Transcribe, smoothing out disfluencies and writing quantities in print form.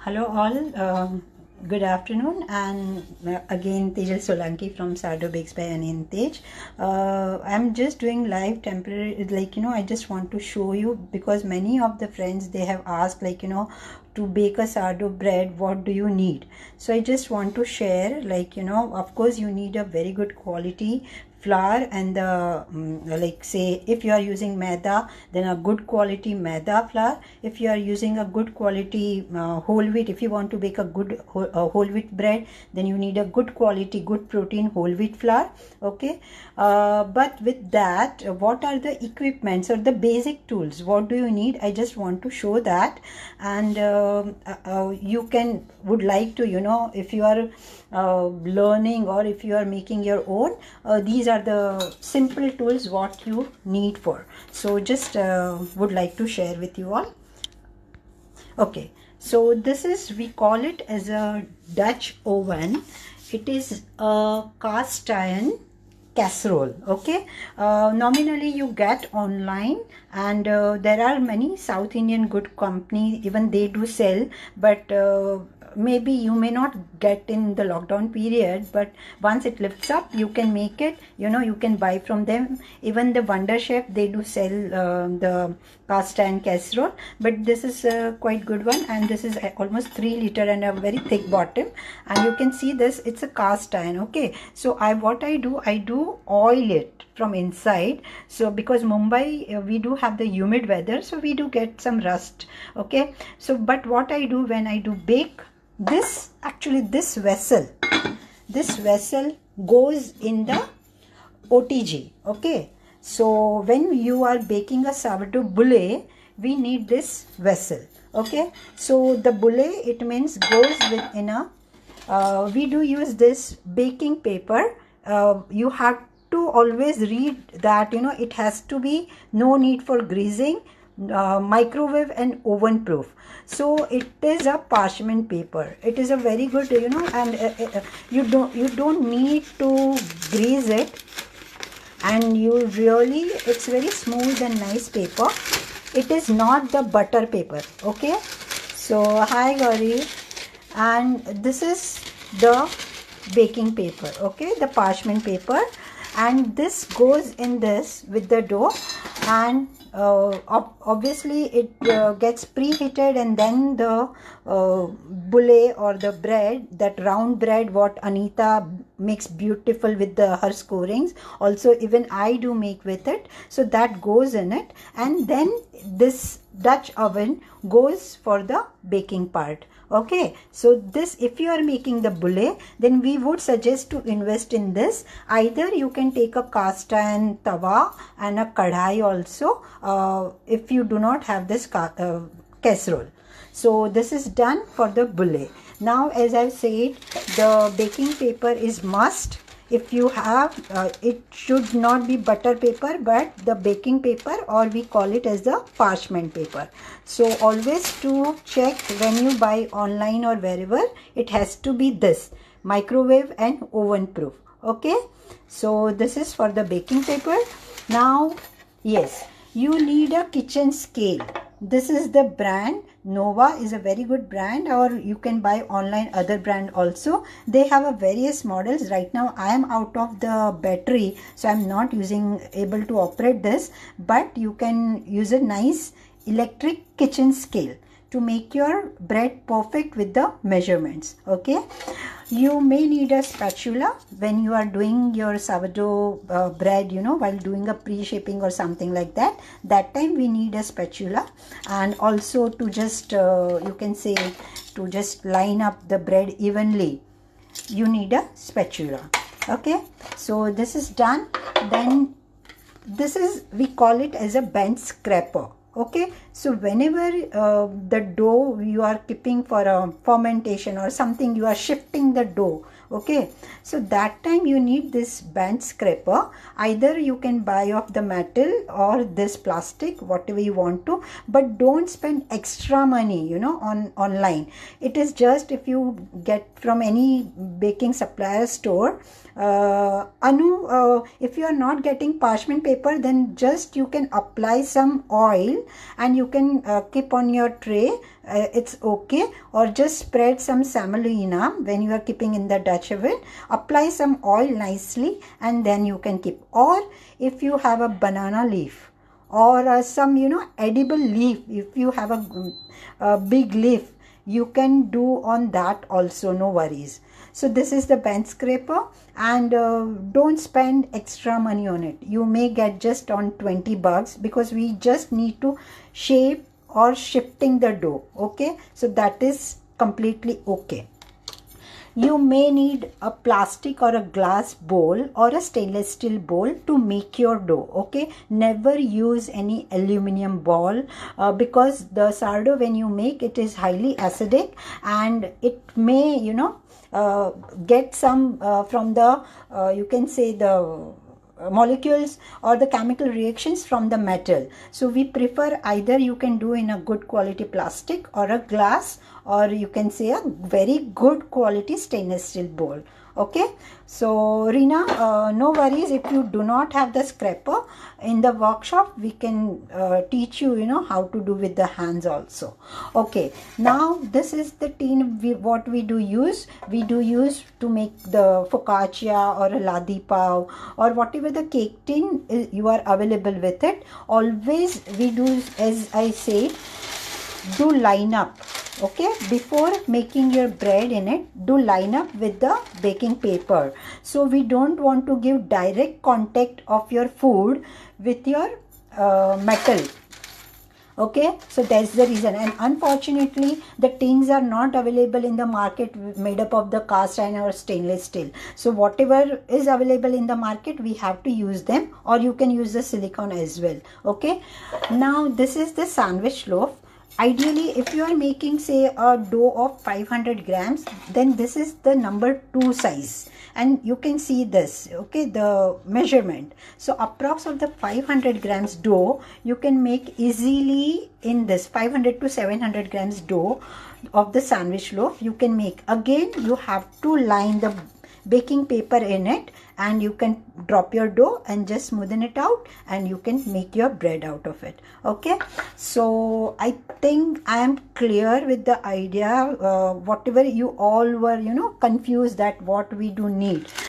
Hello all, good afternoon, and again Tejal Solanki from Sourdough Bakes by Annie and Tej. I'm just doing live temporary, I just want to show you, because many of the friends, they have asked, to bake a sourdough bread, what do you need? So I just want to share, of course you need a very good quality flour, and say if you are using maida, then a good quality maida flour. If you are using a good quality whole wheat, if you want to bake a good whole wheat bread, then you need a good quality, good protein whole wheat flour. Okay, but with that, what are the equipments or the basic tools? What do you need? I just want to show that, and you would like to, if you are learning, or if you are making your own, these are the simple tools what you need for. So just would like to share with you all. Okay, so this is, we call it as a Dutch oven. It is a cast iron casserole. Okay, nominally you get online, and there are many South Indian good companies, even they do sell, but maybe you may not get in the lockdown period, but once it lifts up, you can make it, you can buy from them. Even the Wonder Chef, they do sell the cast iron casserole, but this is a quite good one, and this is almost 3 liter and a very thick bottom, and you can see this, it's a cast iron. Okay, so what I do oil it from inside. So because Mumbai, we do have the humid weather, so we do get some rust. Okay, so but what I do when I do bake, this vessel goes in the OTG. Okay, so when you are baking a sourdough boule, we need this vessel. Okay, so the boule, it means goes within a we do use this baking paper. You have to always read that, it has to be no need for greasing, microwave and oven proof. So it is a parchment paper. It is a very good, and you don't need to grease it, and it's very smooth and nice paper. It is not the butter paper. Okay, so hi Gauri, and this is the baking paper. Okay, the parchment paper, and this goes in this with the dough, and obviously it gets preheated, and then the boule or the bread, that round bread what Anita makes beautiful with her scorings, also even I do make with it, so that goes in it, and then this Dutch oven goes for the baking part. Okay, so this, if you are making the boule, then we would suggest to invest in this. Either you can take a cast iron tawa and a kadhai also, if you do not have this casserole. So this is done for the boule. Now, as I said, the baking paper is must. If you have, it should not be butter paper, but the baking paper, or we call it as the parchment paper. So always to check when you buy online or wherever, it has to be this microwave and oven proof. Okay, so this is for the baking paper. Now, yes, you need a kitchen scale. This is the brand Nova, is a very good brand, or you can buy online other brand also. They have a various models. Right now I am out of the battery, so I'm not able to operate this, but you can use a nice electric kitchen scale to make your bread perfect with the measurements. Okay, you may need a spatula when you are doing your sourdough bread, while doing a pre-shaping or something like that. That time we need a spatula, and also to just you can say, to just line up the bread evenly, you need a spatula. Okay, so this is done. Then this is, we call it as a bench scraper. Okay, so whenever the dough you are keeping for a fermentation or something, you are shifting the dough. Okay, so that time you need this bench scraper. Either you can buy off the metal or this plastic, whatever you want to, but don't spend extra money, on online. It is just, if you get from any baking supplier store, if you are not getting parchment paper, then just you can apply some oil, and you can keep on your tray it's okay. Or just spread some semolina when you are keeping in the Dutch oven. Apply some oil nicely and then you can keep. Or if you have a banana leaf or some edible leaf, if you have a big leaf, you can do on that also, no worries. So this is the bench scraper, and don't spend extra money on it. You may get just on 20 bucks because we just need to shape or shifting the dough. Okay, so that is completely okay. You may need a plastic or a glass bowl or a stainless steel bowl to make your dough. Okay, never use any aluminum bowl because the sourdough, when you make it, is highly acidic, and it may get some from the you can say the molecules or the chemical reactions from the metal. So we prefer either you can do in a good quality plastic or a glass, or you can say a very good quality stainless steel bowl. Okay, so Reena, no worries if you do not have the scraper. In the workshop we can teach you how to do with the hands also. Okay, now this is the tin what we do use to make the focaccia or a ladi pav or whatever the cake tin you are available with it. Always we do, as I said, do line up. Okay, before making your bread in it, do line up with the baking paper. So we don't want to give direct contact of your food with your metal. Okay, so that's the reason. And unfortunately the tins are not available in the market made up of the cast iron or stainless steel. So whatever is available in the market, we have to use them, or you can use the silicone as well. Okay, now this is the sandwich loaf. Ideally, if you are making say a dough of 500 grams, then this is the number 2 size, and you can see this, okay, the measurement. So approx of the 500 grams dough you can make easily in this 500 to 700 grams dough of the sandwich loaf you can make. Again, you have to line the baking paper in it, and you can drop your dough and just smoothen it out, and you can make your bread out of it. Okay, so I think I am clear with the idea. Whatever you all were confused that what we do need.